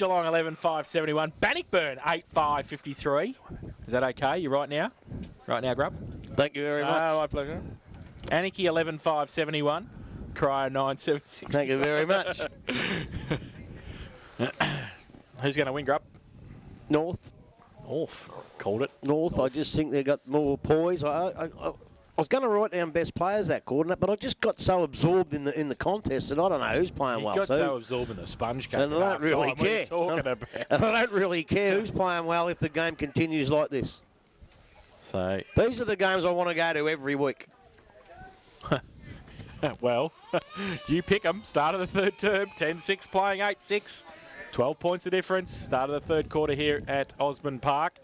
Geelong 11.571. Bannockburn 8.553. Is that okay? You right now? Right now, Grub? Thank you very much. My pleasure. Anarchy 11.571. Cryo 9.760. Thank you very much. Who's going to win, Grub? North. Called it. North. I just think they've got more poise. I was going to write down best players that coordinate, but I just got so absorbed in the contest that I don't know who's playing well. You got so absorbed in the sponge cake. And I don't really care. And I don't really care who's playing well if the game continues like this. So these are the games I want to go to every week. Well, you pick them. Start of the third term, 10-6 playing 8-6. 12 points of difference. Start of the third quarter here at Osborne Park.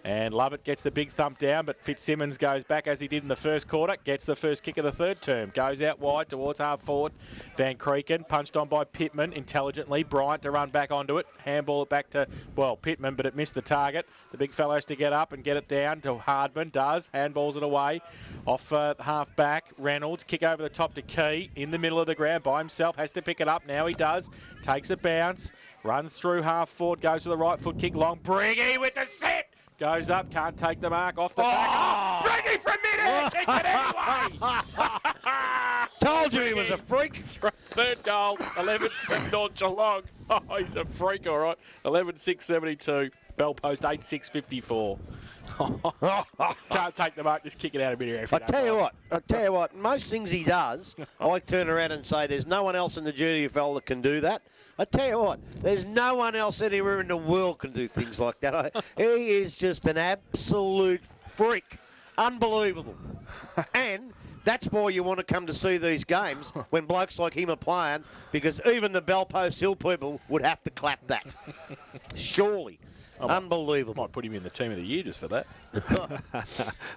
And Lovett gets the big thump down, but Fitzsimmons goes back as he did in the first quarter, gets the first kick of the third term, goes out wide towards half forward. Van Creeken, punched on by Pittman intelligently. Bryant to run back onto it, handball it back to, well, Pittman, but it missed the target. The big fellow has to get up and get it down to Hardman, does, handballs it away. Off half back, Reynolds, kick over the top to Key, in the middle of the ground by himself, has to pick it up, now he does, takes a bounce, runs through half forward, goes to the right foot, kick long, Briggy with the set! Goes up, can't take the mark, off the back. Briggy from mid-air, kicks it anyway! Told you he was a freak. Third goal, 11 from North Geelong. Oh, he's a freak, all right. 11.672, bell post 8.654. Can't take the mark, just kick it out of mid-air. I tell you what, most things he does, I turn around and say there's no one else in the GDFL that can do that. I tell you what, there's no one else anywhere in the world can do things like that. He is just an absolute freak. Unbelievable. And that's why you want to come to see these games when blokes like him are playing, because even the Bell Post Hill people would have to clap that. Surely. Unbelievable. Might put him in the team of the year just for that.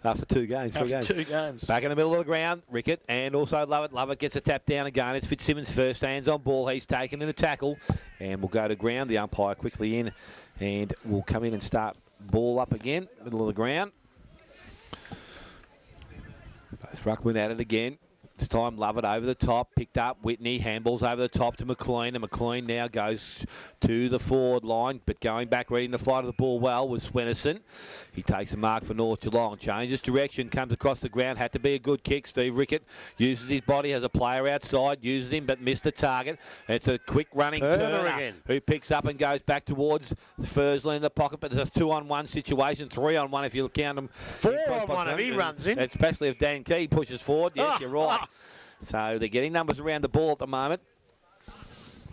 After 2 games, 3 games. 2 games. Back in the middle of the ground, Rickett, and also Lovett. Lovett gets a tap down again. It's Fitzsimmons first, hands on ball. He's taken in a tackle, and we'll go to ground. The umpire quickly in, and we'll come in and start ball up again, middle of the ground. Both ruckman at it again. This time Lovett over the top, picked up Whitney, handballs over the top to McLean, and McLean now goes to the forward line, but going back, reading the flight of the ball well was Swennerson. He takes a mark for North Geelong, changes direction, comes across the ground, had to be a good kick. Steve Rickett uses his body, has a player outside, uses him but missed the target. It's a quick running Turner again, who picks up and goes back towards Fursley in the pocket, but there's a 2-on-1 situation, 3-on-1 if you count them. 4-on-1 if he runs in. Especially if Dan Key pushes forward. Yes, you're right. So they're getting numbers around the ball at the moment.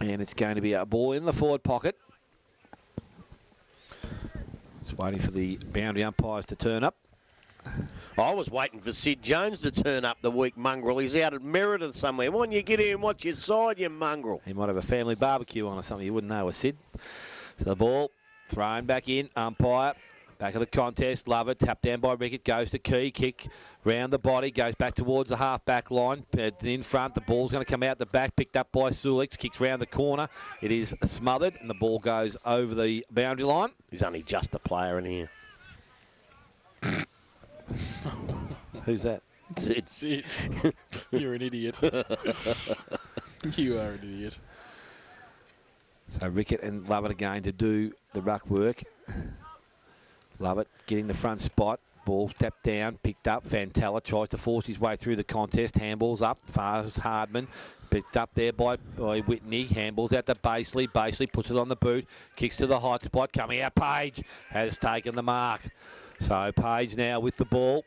And it's going to be a ball in the forward pocket. Just waiting for the boundary umpires to turn up. I was waiting for Sid Jones to turn up, the weak mongrel. He's out at Meredith somewhere. Why don't you get here and watch your side, you mongrel? He might have a family barbecue on or something. You wouldn't know, Sid. So the ball thrown back in. Umpire. Back of the contest, Lovett, tapped down by Rickett, goes to Key, kick round the body, goes back towards the half-back line. In front, the ball's going to come out the back, picked up by Sulix, kicks round the corner. It is smothered, and the ball goes over the boundary line. He's only just a player in here. Who's that? Sid. You're an idiot. You are an idiot. So Rickett and Lovett are going to do the ruck work. Lovett getting the front spot. Ball tapped down, picked up. Fantella tries to force his way through the contest. Handballs up, far as Hardman. Picked up there by Whitney. Handballs out to Baseley. Baseley puts it on the boot. Kicks to the hot spot. Coming out, Page has taken the mark. So Page now with the ball.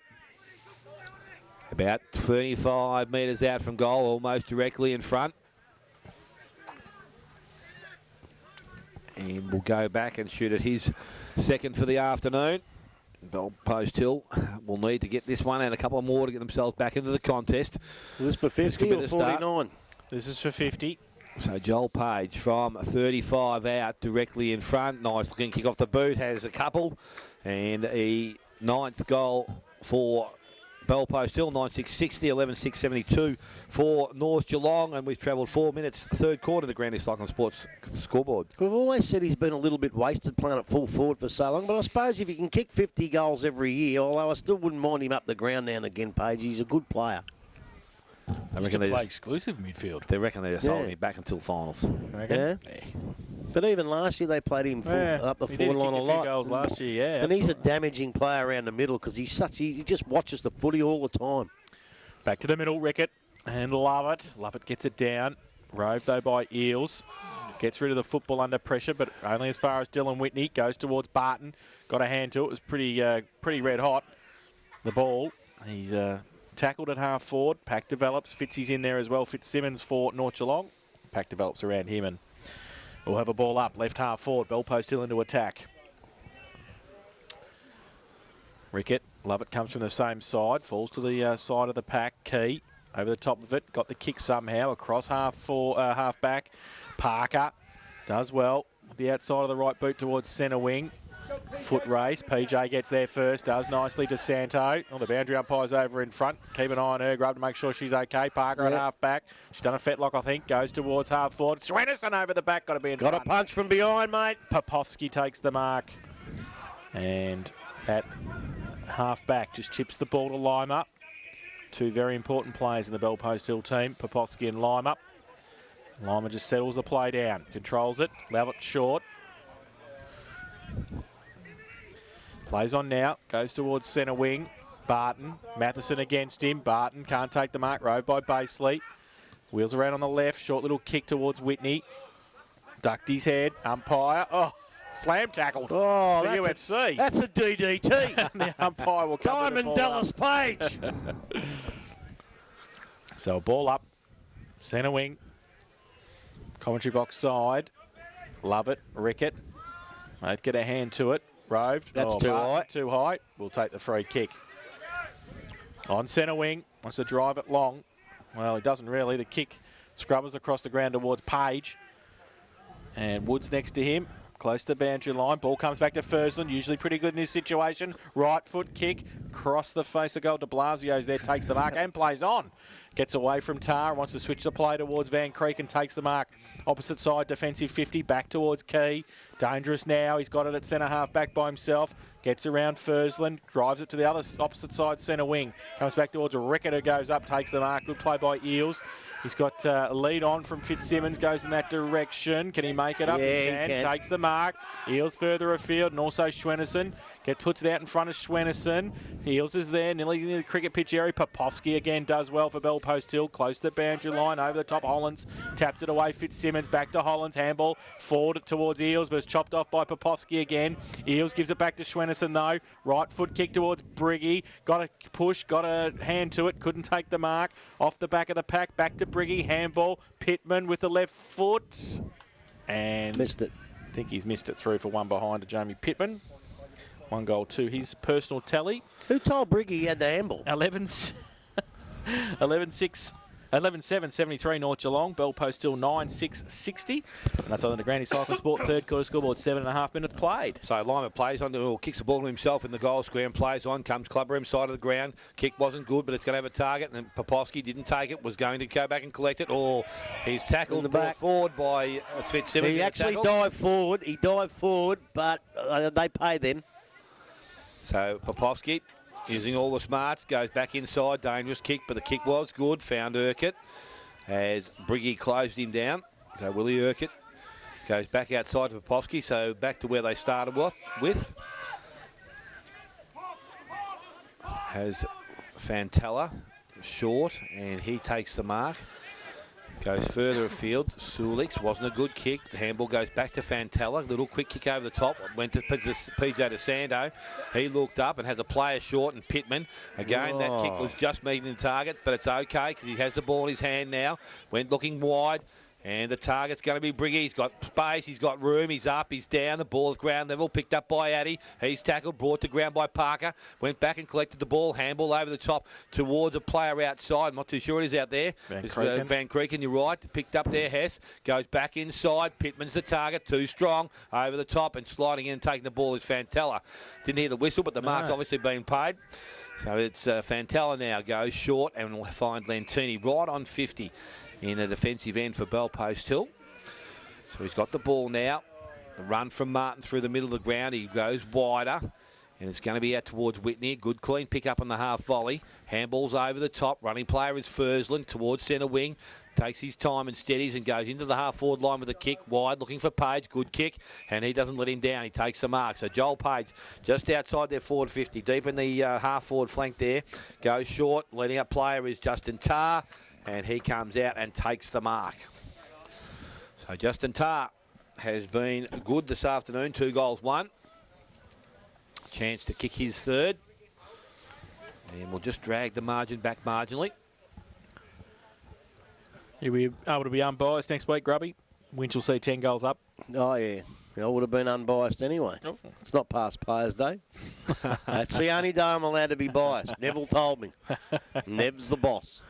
About 35 metres out from goal, almost directly in front. And we'll go back and shoot at his second for the afternoon. Bell Post Hill will need to get this one and a couple more to get themselves back into the contest. Is this for 50 or 49? This is for 50. So Joel Page from 35 out directly in front. Nice looking kick off the boot, has a couple. And a 9th goal for Bell Post Hill, 9.660, 11.672 for North Geelong, and we've travelled 4 minutes, third quarter to Grand East Lachlan Sports scoreboard. We've always said he's been a little bit wasted playing at full forward for so long, but I suppose if he can kick 50 goals every year, although I still wouldn't mind him up the ground now and again, Page, he's a good player. They reckon they play exclusive midfield. They reckon they're just holding him back until finals. Reckon? Yeah. But even last year they played him up the forward line a lot. Goals last year, yeah. And he's a damaging player around the middle because he just watches the footy all the time. Back to the middle, Rickett. And Lovett. Lovett gets it down. Rove, though, by Eels. Gets rid of the football under pressure, but only as far as Dylan Whitney. Goes towards Barton. Got a hand to it. It was pretty red hot. The ball. He's tackled at half forward. Pack develops. Fitzy's in there as well. Fitzsimmons for North Geelong. Pack develops around him, and we'll have a ball up. Left half forward. Bell post still into attack. Rickett. Lovett comes from the same side. Falls to the side of the pack. Key. Over the top of it. Got the kick somehow. Across half back. Parker does well. The outside of the right boot towards centre wing. Foot race. PJ gets there first. Does nicely to Santo. Oh, the boundary umpire's over in front. Keep an eye on her. Grab to make sure she's okay. Parker at half back. She's done a fetlock, I think. Goes towards half forward. Swenison over the back. Got to be in front. Got a punch from behind, mate. Popovsky takes the mark. And at half back just chips the ball to Lima. Two very important players in the Bell Post Hill team. Popovsky and Lima. Lima just settles the play down. Controls it. Lovett short. Plays on now. Goes towards centre wing. Barton. Matheson against him. Barton can't take the mark. Rove by Baseley. Wheels around on the left. Short little kick towards Whitney. Ducked his head. Umpire. Oh, slam tackled. Oh, for that's UFC. That's a DDT. The umpire will come Diamond Dallas Page. So a ball up. Centre wing. Commentary box side. Lovett. Rickett. Both get a hand to it. Rove. That's too high. Too high. We'll take the free kick. On centre wing. Wants to drive it long. Well, he doesn't really. The kick scrubbers across the ground towards Page. And Woods next to him. Close to the boundary line. Ball comes back to Fursland. Usually pretty good in this situation. Right foot kick. Cross the face of goal. De Blasio's there. Takes the mark and plays on. Gets away from Tar. Wants to switch the play towards Van Creek and takes the mark. Opposite side. Defensive 50. Back towards Key. Dangerous now. He's got it at centre half back by himself. Gets around Fursland. Drives it to the other opposite side centre wing. Comes back towards Rickett who goes up. Takes the mark. Good play by Eels. He's got a lead on from Fitzsimmons. Goes in that direction. Can he make it up? Yeah, he can. Takes the mark. Eels further afield. And also Schwenison. Puts it out in front of Schwenison. Eels is there. Nearly near the cricket pitch area. Popovsky again does well for Bell Post Hill. Close to the boundary line. Over the top. Hollands. Tapped it away. Fitzsimmons back to Hollands. Handball forward towards Eels. But it's chopped off by Popovsky again. Eels gives it back to Schwenison though. Right foot kick towards Briggy. Got a push. Got a hand to it. Couldn't take the mark. Off the back of the pack. Back to Briggy. Handball. Pittman with the left foot. And missed it. I think he's missed it through for one behind to Jamie Pittman. 1 goal to his personal tally. Who told Briggy he had the handball? 11-6. 11-7, 73 North Geelong. Bell Post Hill 9-6, 60. And that's on the Granny Cycling Sport. Third quarter scoreboard, 7.5 minutes played. So Lima plays on, kicks the ball to himself in the goal square and plays on. Comes Clubber side of the ground. Kick wasn't good, but it's going to have a target. And Popovsky didn't take it. Was going to go back and collect it. Or he's tackled brought forward by Fitzsimmons. He actually dived forward. He dived forward, but they paid them. So Popovsky, using all the smarts, goes back inside. Dangerous kick, but the kick was good. Found Urquhart as Briggy closed him down. So Willie Urquhart goes back outside to Popovsky. So back to where they started with. Has Fantella short, and he takes the mark. Goes further afield. Sulix wasn't a good kick. The handball goes back to Fantella. Little quick kick over the top. Went to PJ DeSando. He looked up and has a player short and Pittman. Again, that kick was just meeting the target, but it's okay because he has the ball in his hand now. Went looking wide. And the target's going to be Briggy. He's got space, he's got room, he's up, he's down. The ball at ground level, picked up by Addy. He's tackled, brought to ground by Parker. Went back and collected the ball. Handball over the top towards a player outside. I'm not too sure it is out there. Van Creeken, you're right. Picked up there, Hess. Goes back inside. Pittman's the target. Too strong. Over the top and sliding in and taking the ball is Fantella. Didn't hear the whistle, but the mark's obviously been paid. So it's Fantella now goes short and we'll find Lentini right on 50. In the defensive end for Bell Post Hill. So he's got the ball now. The run from Martin through the middle of the ground. He goes wider. And it's going to be out towards Whitney. Good clean pick up on the half volley. Handball's over the top. Running player is Fursland towards centre wing. takes his time and steadies and goes into the half-forward line with a kick, wide, looking for Page, good kick, and he doesn't let him down. He takes the mark. So Joel Page just outside their forward 50, deep in the half-forward flank there, goes short. Leading up player is Justin Tarr, and he comes out and takes the mark. So Justin Tarr has been good this afternoon, 2 goals, 1. Chance to kick his third. And we'll just drag the margin back marginally. You'll be able to be unbiased next week, Grubby. Winch will see 10 goals up. Oh, yeah. I would have been unbiased anyway. Oh. It's not past Players' Day. That's the only day I'm allowed to be biased. Neville told me. Nev's the boss.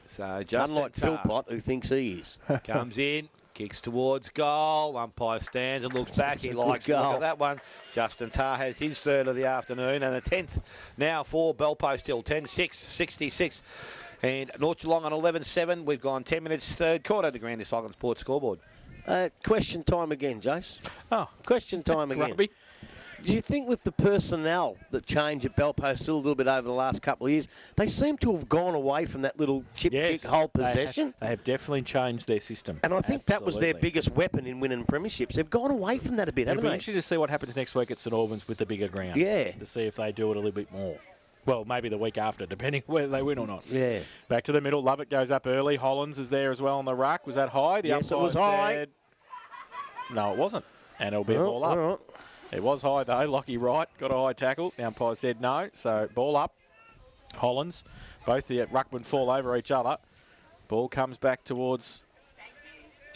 So Justin Unlike Tarr Philpott, who thinks he is. comes in, kicks towards goal. Umpire stands and looks back. He It's a likes good the look goal. of that one. Justin Tarr has his third of the afternoon, and the 10th now for Belpost Hill. 10-6, 66. And North Geelong on 11-7. We've gone 10 minutes third quarter to Grand Island Sports scoreboard. Question time again, Jace. Oh, Question time again. Grubby. Do you think with the personnel that changed at Belpost Hill a little bit over the last couple of years, they seem to have gone away from that little chip kick hold possession? They have definitely changed their system. And I think that was their Absolutely. biggest weapon in winning premierships. They've gone away from that a bit, It'll haven't be they? interesting to see what happens next week at St Albans with the bigger ground. Yeah. To see if they do it a little bit more. Well, maybe the week after, depending whether they win or not. Yeah. Back to the middle. Lovett goes up early. Hollins is there as well on the ruck. Was that high? The Yes, it umpire was high. said no, it wasn't. And it'll be a Oh, ball up. all right. It was high, though. Lockie Wright got a high tackle. The umpire said no. So ball up. Hollins. Both the ruckmen fall over each other. Ball comes back towards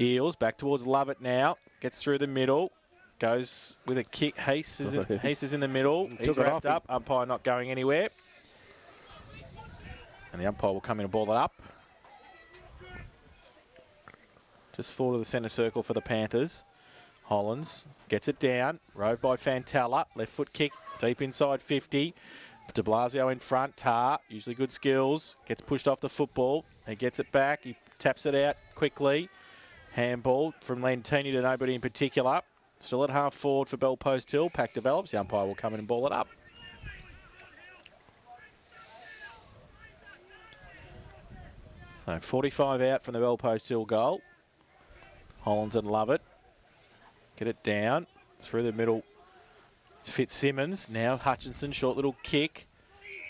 Eels. Back towards Lovett now. Gets through the middle. Goes with a kick. Heath is in the middle. He's Took it off wrapped him. up. Umpire not going anywhere. And the umpire will come in and ball it up. Just forward to the centre circle for the Panthers. Hollins gets it down. Rode by Fantella. Left foot kick deep inside 50. De Blasio in front. Tarr, usually good skills. Gets pushed off the football. He gets it back. He taps it out quickly. Handball from Lentini to nobody in particular. Still at half forward for Belpost Hill. Pack develops. The umpire will come in and ball it up. So 45 out from the Belpost Hill goal. Hollins and Lovett. Get it down through the middle. Fitzsimmons. Now Hutchinson. Short little kick.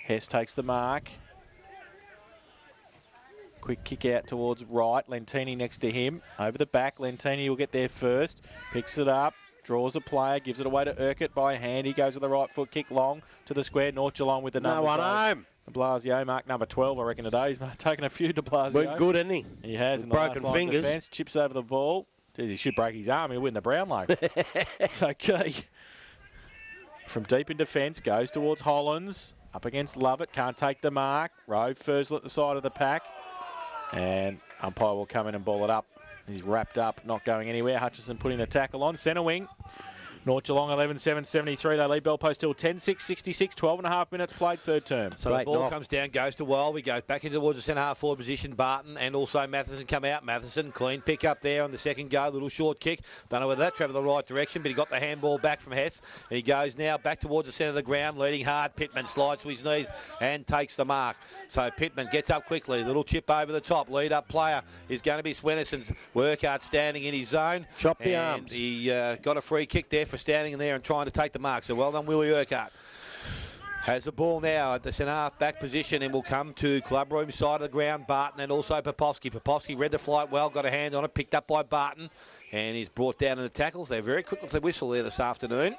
Hess takes the mark. Quick kick out towards right. Lentini next to him. Over the back. Lentini will get there first. Picks it up. Draws a player. Gives it away to Urquhart by hand. He goes with the right foot kick long to the square. North Geelong with the numbers. No one home. De Blasio, mark number 12, I reckon, today. He's taken a few, De Blasio. Been good, hasn't he? He has With in the last broken line fingers. of defence. Chips over the ball. Jeez, he should break his arm. He'll win the Brownlow. It's okay. From deep in defence, goes towards Hollins. Up against Lovett. Can't take the mark. Rove Fursel at the side of the pack. And umpire will come in and ball it up. He's wrapped up, not going anywhere. Hutchison putting the tackle on. Centre wing. North Geelong 11-7-73. They lead Belpost Hill 10-6-66. 12.5 minutes played, third term. So the ball comes down, goes to Welby, goes back into towards the centre half forward position. Barton and also Matheson come out. Matheson, clean pick up there on the second go. Little short kick. Don't know whether that travelled the right direction, but he got the handball back from Hess. And he goes now back towards the centre of the ground, leading hard. Pittman slides to his knees and takes the mark. So Pittman gets up quickly. Little chip over the top. Lead up player is going to be Swenison. Workhart standing in his zone. Chop the and arms. He got a free kick there for standing in there and trying to take the mark. So well done, Willie Urquhart. Has the ball now at the centre half back position and will come to club room side of the ground. Barton and also Popovsky. Popovsky read the flight well, got a hand on it, picked up by Barton, and he's brought down in the tackles. They're very quick with the whistle there this afternoon.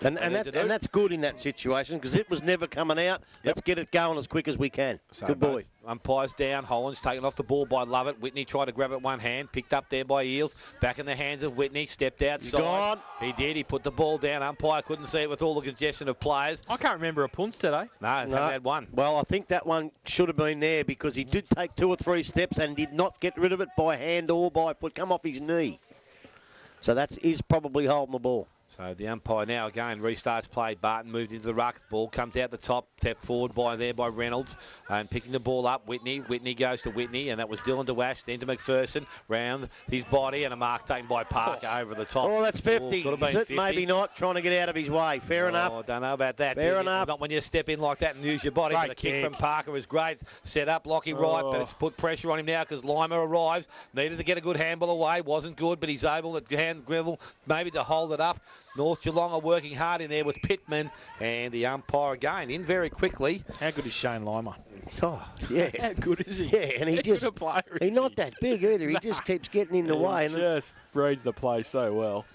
And that's good in that situation because it was never coming out. Let's get it going as quick as we can. So Good boy. both umpires down. Holland's taken off the ball by Lovett. Whitney tried to grab it one hand. Picked up there by Eels. Back in the hands of Whitney. Stepped outside. Gone. He did. He put the ball down. Umpire couldn't see it with all the congestion of players. I can't remember a punts today. No, haven't had one. Well, I think that one should have been there because he did take 2 or 3 steps and did not get rid of it by hand or by foot. Come off his knee. So he's probably holding the ball. So the umpire now again restarts play. Barton moved into the ruck. Ball comes out the top. Tapped forward by Reynolds. And picking the ball up, Whitney. Whitney goes to Whitney. And that was Dylan DeWash. Then to McPherson. Round his body. And a mark taken by Parker over the top. Oh, that's 50. Could have been Is it? 50. Maybe not. Trying to get out of his way. Fair enough. I don't know about that. Fair enough. Not when you step in like that and use your body. Great But the kick kick. from Parker was great. Set up Lockie right, but it's put pressure on him now because Lima arrives. Needed to get a good handball away. Wasn't good, but he's able to hand Greville maybe to hold it up. North Geelong are working hard in there with Pittman, and the umpire again in very quickly. How good is Shane Lima? Oh, yeah. How good is he? Yeah, and he How just, good a player is he's not that big either. He just keeps getting in the way. He And just reads the play so well.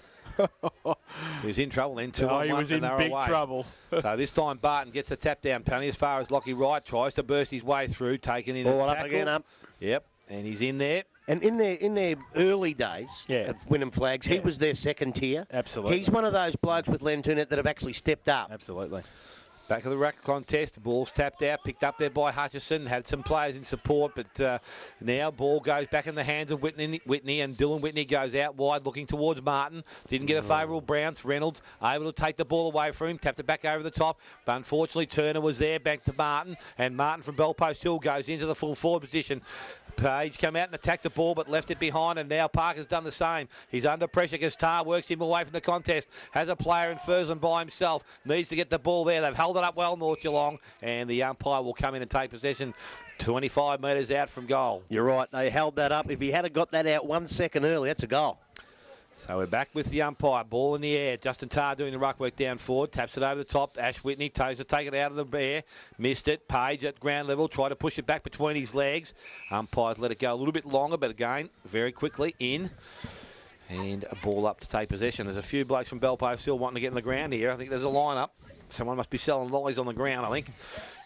He was in trouble then. Two Oh, on he one, was and in they were big away. trouble. So this time Barton gets the tap down penalty as far as Lockie Wright tries to burst his way through, taking in Ball a up tackle. again, up. Yep, and he's in there. And in their early days Yeah. of winning flags, he was their second tier. Absolutely. He's one of those blokes with Lentunet that have actually stepped up. Absolutely. Back of the rack contest, ball's tapped out, picked up there by Hutchison, had some players in support, but now ball goes back in the hands of Whitney, and Dylan Whitney goes out wide looking towards Martin. Didn't get a favourable bounce. Reynolds able to take the ball away from him, tapped it back over the top, but unfortunately Turner was there, back to Martin, and Martin from Bellpost Hill goes into the full forward position. Page come out and attacked the ball but left it behind, and now Parker's done the same. He's under pressure because Tar works him away from the contest. Has a player in Fursland by himself. Needs to get the ball there. They've held it up well, North Geelong, and the umpire will come in and take possession 25 metres out from goal. You're right. They held that up. If he had got that out 1 second early, that's a goal. So we're back with the umpire. Ball in the air. Justin Tarr doing the ruck work down forward. Taps it over the top. Ash Whitney toes to take it out of the air. Missed it. Page at ground level. Tried to push it back between his legs. Umpires let it go a little bit longer, but again, very quickly in. And a ball up to take possession. There's a few blokes from Bellpost still wanting to get in the ground here. I think there's a line-up. Someone must be selling lollies on the ground, I think.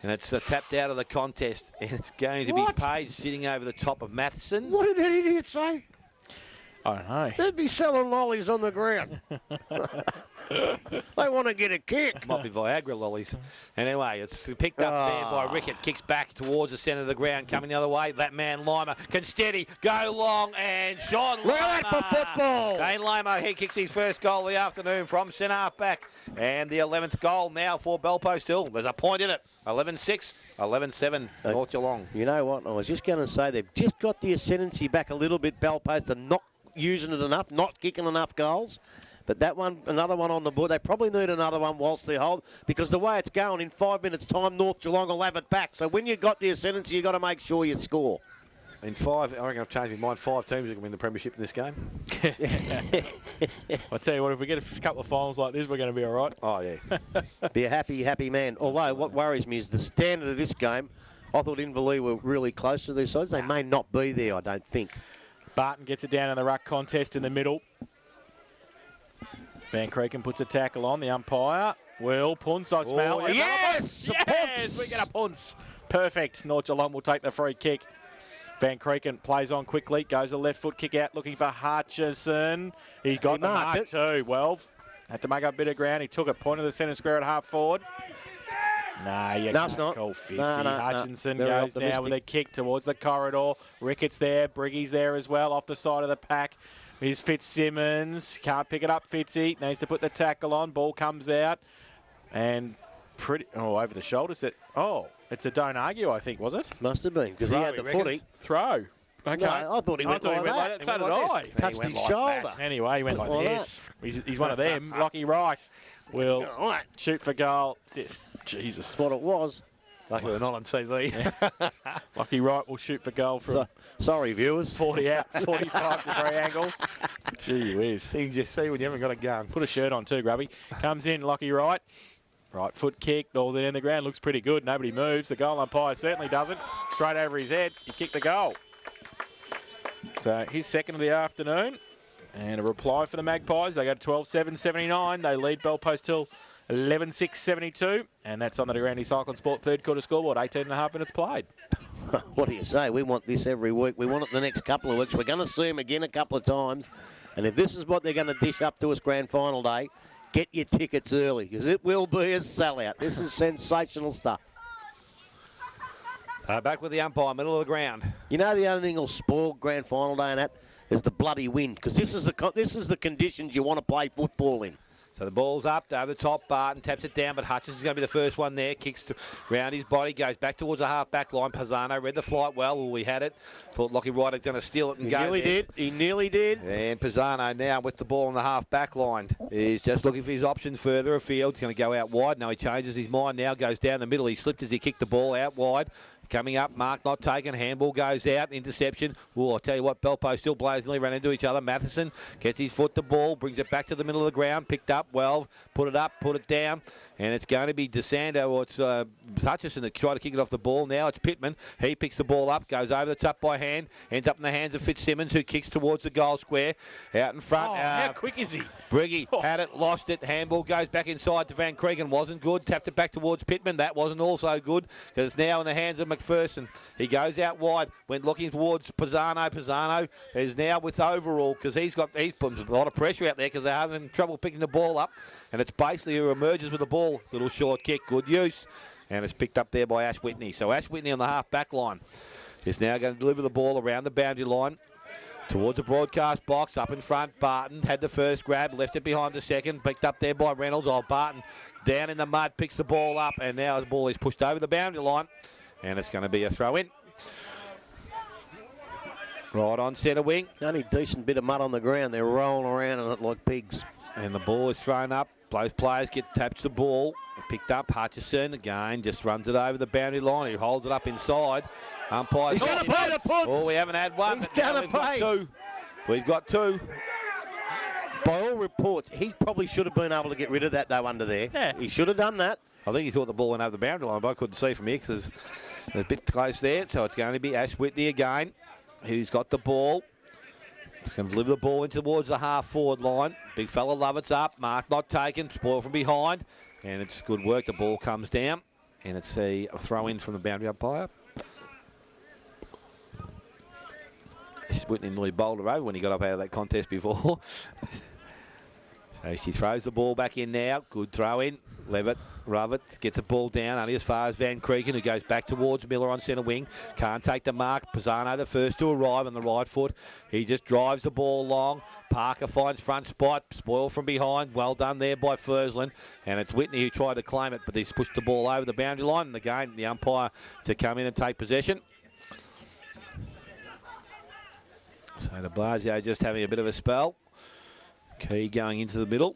And it's tapped out of the contest. And it's going to be Page sitting over the top of Matheson. What did that idiot say? I don't know. They'd be selling lollies on the ground. They want to get a kick. Might be Viagra lollies. Anyway, it's picked up there by Rickett. Kicks back towards the centre of the ground. Coming the other way. That man, Lima, can steady, go long, and Sean Lima. Look at that for football. Dane Lima, he kicks his first goal of the afternoon from centre half back. And the 11th goal now for Bellpost Hill. There's a point in it. 11-6, 11-7, North Geelong. You know what? I was just going to say they've just got the ascendancy back a little bit. Bellpost are not using it enough, not kicking enough goals. But that one, another one on the board. They probably need another one whilst they hold, because the way it's going, in 5 minutes' time, North Geelong will have it back. So when you've got the ascendancy, you've got to make sure you score. In 5, I reckon I've changed my mind. 5 teams that can win the premiership in this game. I'll tell you what, if we get a couple of finals like this, we're going to be all right. Oh, yeah. Be a happy, happy man. Although what worries me is the standard of this game. I thought Inverleigh were really close to these sides. They may not be there, I don't think. Barton gets it down in the ruck contest in the middle. Van Creeken puts a tackle on. The umpire will punts, I smell. Oh, yes! A Yes! punts! We get a punts. Perfect. North Geelong will take the free kick. Van Creeken plays on quickly. Goes a left foot kick out looking for Hutchison. He got the marked mark it. too. Well, had to make up a bit of ground. He took it, point of the centre square at half forward. Nah, you No, can't it's not. call 50. No. Hutchinson Very goes now optimistic. with a kick towards the corridor. Rickett's there. Briggy's there as well off the side of the pack. Here's Fitzsimmons. Can't pick it up, Fitzy. Needs to put the tackle on. Ball comes out. And over the shoulder set. Oh, it's a don't argue, I think, was it? Must have been, because he Throw, had he the reckons. footy. Throw. Okay. No, I thought he went like that. So He did went I. like this. Touched He went his like shoulder. that. Anyway, he went like Like this. He's one of them. Lockie Wright will Right. shoot for goal. Jesus. That's what it was. Luckily, we're not on TV. Lockie Wright will shoot for goal from So, sorry, viewers. 40 out, 45-degree angle. Gee whiz. Things you see when you haven't got a gun. Put a shirt on too, Grubby. Comes in, Lockie Wright. Right foot kick, all in the ground. Looks pretty good. Nobody moves. The goal umpire certainly doesn't. Straight over his head. He kicked the goal. So his second of the afternoon. And a reply for the Magpies. They go to 12-7-79. They lead Bellpost Hill 11-6-72. And that's on the Durandi Cycling Sport third quarter scoreboard. 18.5 minutes played. What do you say? We want this every week. We want it the next couple of weeks. We're going to see them again a couple of times. And if this is what they're going to dish up to us grand final day, get your tickets early, because it will be a sellout. This is sensational stuff. Back with the umpire, middle of the ground. You know the only thing that'll spoil grand final day and that is the bloody wind, because this is the conditions you want to play football in. So the ball's up, over the top, Barton taps it down, but Hutchins is going to be the first one there, kicks round his body, goes back towards the half-back line. Pisano read the flight well, we had it. Thought Lockie Ryder was going to steal it and go there. He nearly did. And Pisano now with the ball on the half-back line. He's just looking for his options further afield. He's going to go out wide. No, he changes his mind now, goes down the middle. He slipped as he kicked the ball out wide. Coming up, Mark not taken. Handball goes out. Interception. Oh, I tell you what, Belpo still blazingly ran into each other. Matheson gets his foot the ball, brings it back to the middle of the ground. Picked up well, put it up, put it down. And it's going to be DeSando or it's Hutchison that tried to kick it off the ball. Now it's Pittman. He picks the ball up, goes over the top by hand, ends up in the hands of Fitzsimmons, who kicks towards the goal square. Out in front. Oh, how quick is he? Briggy had it, lost it. Handball goes back inside to Van Cregan. Wasn't good. Tapped it back towards Pittman. That wasn't also good because it's now in the hands of McPherson. He goes out wide, went looking towards Pisano. Pisano is now with overall because he's put a lot of pressure out there because they're having trouble picking the ball up. And it's basically who emerges with the ball. Little short kick, good use. And it's picked up there by Ash Whitney. So Ash Whitney on the half-back line is now going to deliver the ball around the boundary line. Towards the broadcast box, up in front, Barton had the first grab, left it behind the second, picked up there by Reynolds. Oh, Barton down in the mud, picks the ball up, and now the ball is pushed over the boundary line, and it's going to be a throw-in. Right on centre wing. Only decent bit of mud on the ground. They're rolling around in it like pigs. And the ball is thrown up. Both players taps the ball. Picked up Hutchison again, just runs it over the boundary line. He holds it up inside. Umpire. He's going to pay the punts. Oh, we haven't had one. He's going to pay. We've got two. By all reports, he probably should have been able to get rid of that, though, under there. Yeah. He should have done that. I think he thought the ball went over the boundary line, but I couldn't see from here because it's a bit close there. So it's going to be Ash Whitney again, who's got the ball. He's going to deliver the ball in towards the half-forward line. Big fella Lovett's up. Mark not taken. Spoil from behind. And it's good work. The ball comes down. And it's a throw-in from the boundary umpire. Whitney nearly bowled her over when he got up out of that contest before. So she throws the ball back in now. Good throw-in. Levitt, Rovett gets the ball down only as far as Van Cregan, who goes back towards Miller on centre wing. Can't take the mark. Pisano the first to arrive on the right foot. He just drives the ball long. Parker finds front spot. Spoil from behind. Well done there by Fursland. And it's Whitney who tried to claim it, but he's pushed the ball over the boundary line. And again, the umpire to come in and take possession. So de Blasio just having a bit of a spell. Key going into the middle.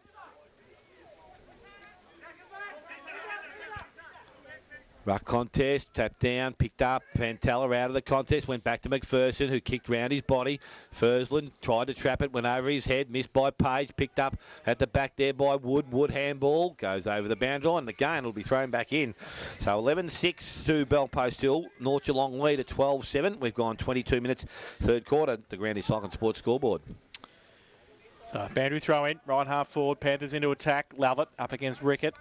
Ruck contest, tapped down, picked up. Fantella out of the contest, went back to McPherson, who kicked round his body. Fursland tried to trap it, went over his head, missed by Page, picked up at the back there by Wood. Wood handball, goes over the boundary line. Again, it'll be thrown back in. So 11-6 to Belpost Hill. North Geelong lead at 12-7. We've gone 22 minutes, third quarter. The Grandy Cycling Sports scoreboard. So boundary throw in, right half forward. Panthers into attack. Lovett up against Rickett.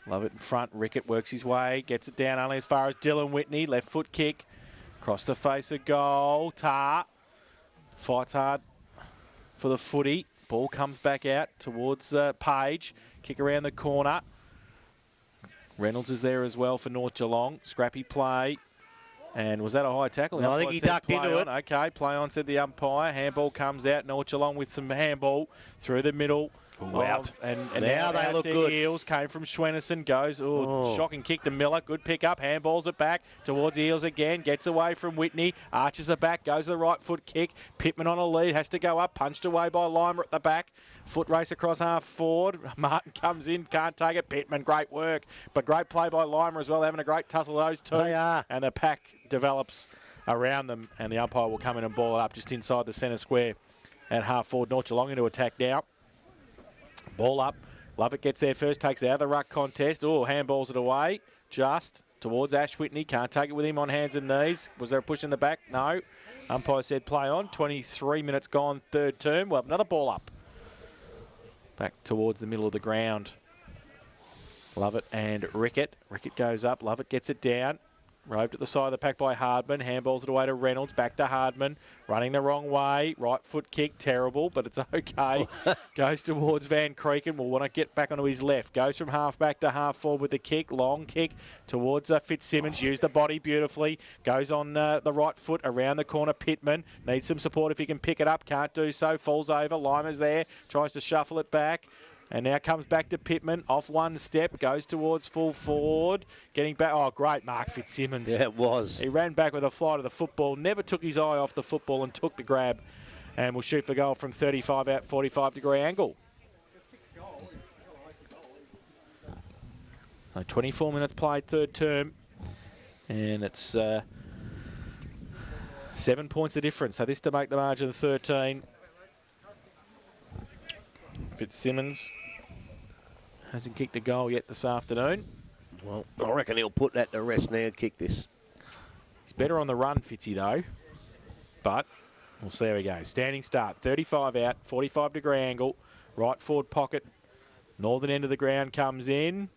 Lovett in front. Rickett works his way, gets it down only as far as Dylan Whitney. Left foot kick, across the face of goal. Tar fights hard for the footy. Ball comes back out towards Page. Kick around the corner. Reynolds is there as well for North Geelong. Scrappy play. And was that a high tackle? No, I think he ducked into it. Okay, play on, said the umpire. Handball comes out. North Geelong with some handball through the middle. Out. And now they look good. Eels came from Schwennerson, goes, shocking kick to Miller. Good pick up, handballs it back towards Eels again. Gets away from Whitney, arches it back, goes to the right foot kick. Pittman on a lead, has to go up, punched away by Lima at the back. Foot race across half forward. Martin comes in, can't take it. Pittman, great work. But great play by Lima as well, having a great tussle those two. They are. And the pack develops around them, and the umpire will come in and ball it up just inside the centre square at half forward. North Geelong into attack now. Ball up. Lovett gets there first, takes it out of the ruck contest. Oh, handballs it away. Just towards Ash Whitney. Can't take it with him on hands and knees. Was there a push in the back? No. Umpire said play on. 23 minutes gone, third term. Well, another ball up. Back towards the middle of the ground. Lovett and Rickett. Rickett goes up. Lovett gets it down. Roved at the side of the pack by Hardman. Handballs it away to Reynolds. Back to Hardman. Running the wrong way. Right foot kick. Terrible, but it's okay. Goes towards Van Creeken. Will want to get back onto his left. Goes from half back to half forward with the kick. Long kick towards Fitzsimmons. Used the body beautifully. Goes on the right foot around the corner. Pittman needs some support if he can pick it up. Can't do so. Falls over. Lima's there. Tries to shuffle it back. And now comes back to Pittman, off one step, goes towards full forward, getting back. Oh, great mark, Fitzsimmons. Yeah, it was. He ran back with a flight of the football, never took his eye off the football and took the grab. And will shoot for goal from 35 out, 45-degree angle. So 24 minutes played, third term. And it's 7 points of difference. So this to make the margin of 13. Fitzsimmons hasn't kicked a goal yet this afternoon. Well, I reckon he'll put that to rest now, kick this. He's better on the run, Fitzy, though. But we'll see how he goes. Standing start, 35 out, 45-degree angle. Right forward pocket. Northern end of the ground comes in.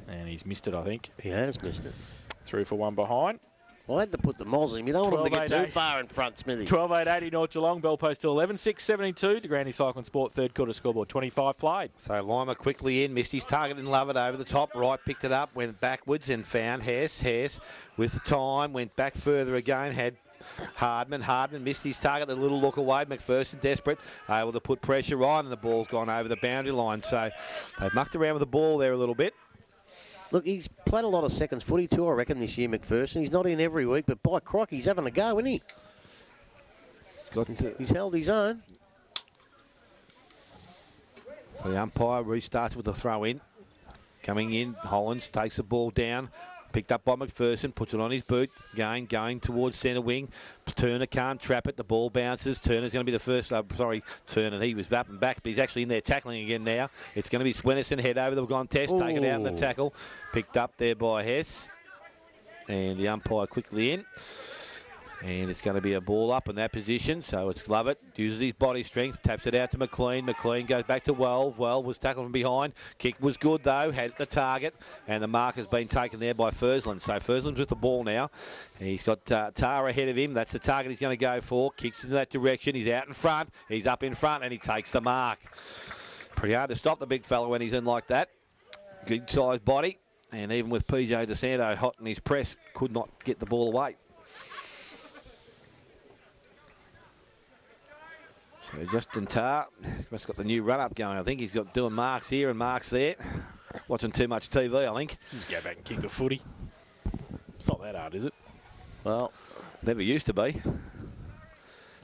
And he's missed it, I think. He has missed it. Through for one behind. I had to put the moz in. You don't want him to get too far in front, Smithy. 12-8-80 North Geelong. Bell post till 11-6-72. DeGrande Cycling Sport third quarter scoreboard. 25 played. So Lima quickly in, missed his target and Lovett over the top. Right, picked it up, went backwards and found Hess. Hess with the time, went back further again, had Hardman. Hardman missed his target, a little look away. McPherson desperate, able to put pressure on, and the ball's gone over the boundary line. So they've mucked around with the ball there a little bit. Look, he's played a lot of seconds footy too, I reckon, this year, McPherson. He's not in every week, but by croc, he's having a go, isn't he? He's held his own. So the umpire restarts with a throw in. Coming in, Hollands takes the ball down. Picked up by McPherson, puts it on his boot. Going towards centre wing. Turner can't trap it. The ball bounces. Turner's going to be the first. Turner, he was up and back, but he's actually in there tackling again now. It's going to be Swennerson head over the contest. Taken out in the tackle. Picked up there by Hess. And the umpire quickly in. And it's going to be a ball up in that position. So it's Lovett. Uses his body strength. Taps it out to McLean. McLean goes back to Welv. Welv was tackled from behind. Kick was good, though. Had the target. And the mark has been taken there by Fursland. So Fursland's with the ball now. And he's got Tar ahead of him. That's the target he's going to go for. Kicks into that direction. He's out in front. He's up in front. And he takes the mark. Pretty hard to stop the big fella when he's in like that. Good sized body. And even with PJ DeSanto hot in his press, could not get the ball away. So Justin Tarr must have got the new run-up going. I think he's got doing marks here and marks there. Watching too much TV, I think. Just go back and kick the footy. It's not that hard, is it? Well, never used to be.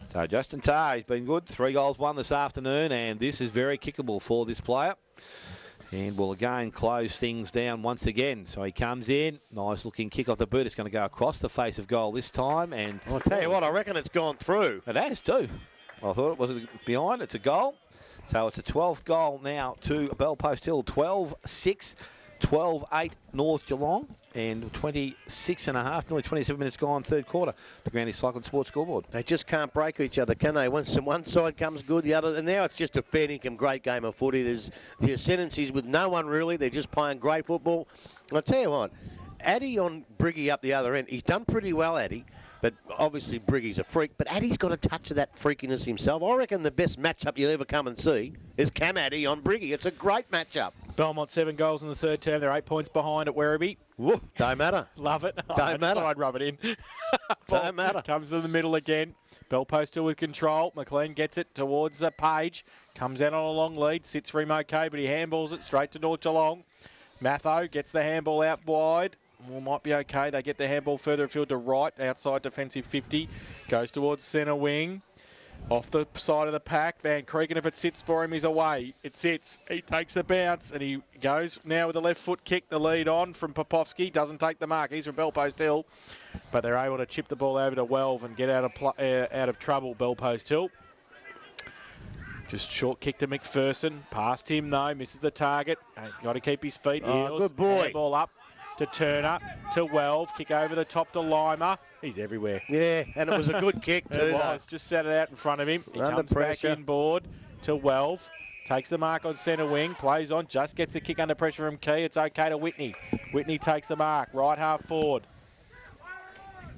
So Justin Tarr, he's been good. 3 goals won this afternoon, and this is very kickable for this player. And will again close things down once again. So he comes in, nice looking kick off the boot. It's going to go across the face of goal this time. And I'll tell you what, I reckon it's gone through. It has too. I thought it was behind. It's a goal. So it's a 12th goal now to Bell Post Hill. 12-6, 12-8 North Geelong. And 26 and a half, nearly 27 minutes gone, third quarter. The DeGrande Cycling Sports scoreboard. They just can't break each other, can they? Once one side comes good, the other. And now it's just a fair income, great game of footy. There's the ascendancies with no one really. They're just playing great football. And I'll tell you what, Addy on Briggy up the other end. He's done pretty well, Addy. But obviously Briggy's a freak. But Addy's got a touch of that freakiness himself. I reckon the best matchup you'll ever come and see is Cam Addy on Briggy. It's a great matchup. Belmont 7 goals in the third term. They're 8 points behind at Werribee. Woo, don't matter. Love it. Don't matter. I'd rub it in. Don't matter. Comes to the middle again. Bell post still with control. McLean gets it towards Page. Comes out on a long lead. Sits for him okay, but he handballs it straight to North Geelong. Matho gets the handball out wide. Well, might be okay. They get the handball further afield to right, outside defensive 50. Goes towards centre wing. Off the side of the pack, Van Creeken, if it sits for him, he's away. It sits. He takes a bounce, and he goes now with a left foot kick, the lead on from Popovsky. Doesn't take the mark. He's from Bell Post Hill. But they're able to chip the ball over to Welv and get out of trouble, Bell Post Hill. Just short kick to McPherson. Past him, though. Misses the target. Got to keep his feet. Oh, good boy. Ball up to Turner, to Welv. Kick over the top to Lima. He's everywhere. Yeah, and it was a good kick too. It was. Just set it out in front of him. He Under comes pressure. back inboard to Welv. Takes the mark on centre wing. Plays on. Just gets the kick under pressure from Key. It's okay to Whitney. Whitney takes the mark. Right half forward.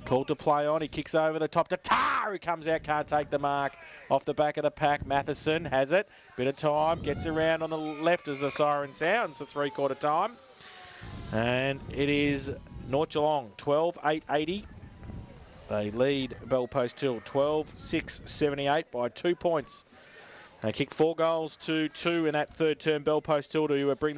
Called to play on. He kicks over the top to Tar, who comes out, can't take the mark. Off the back of the pack, Matheson has it. Bit of time, gets around on the left as the siren sounds at three-quarter time. And it is North Geelong, 12-8-80. They lead Bellpost Hill 12-6-78 by 2 points. They kicked 4 goals to 2 in that third term. Bellpost Hill to bring them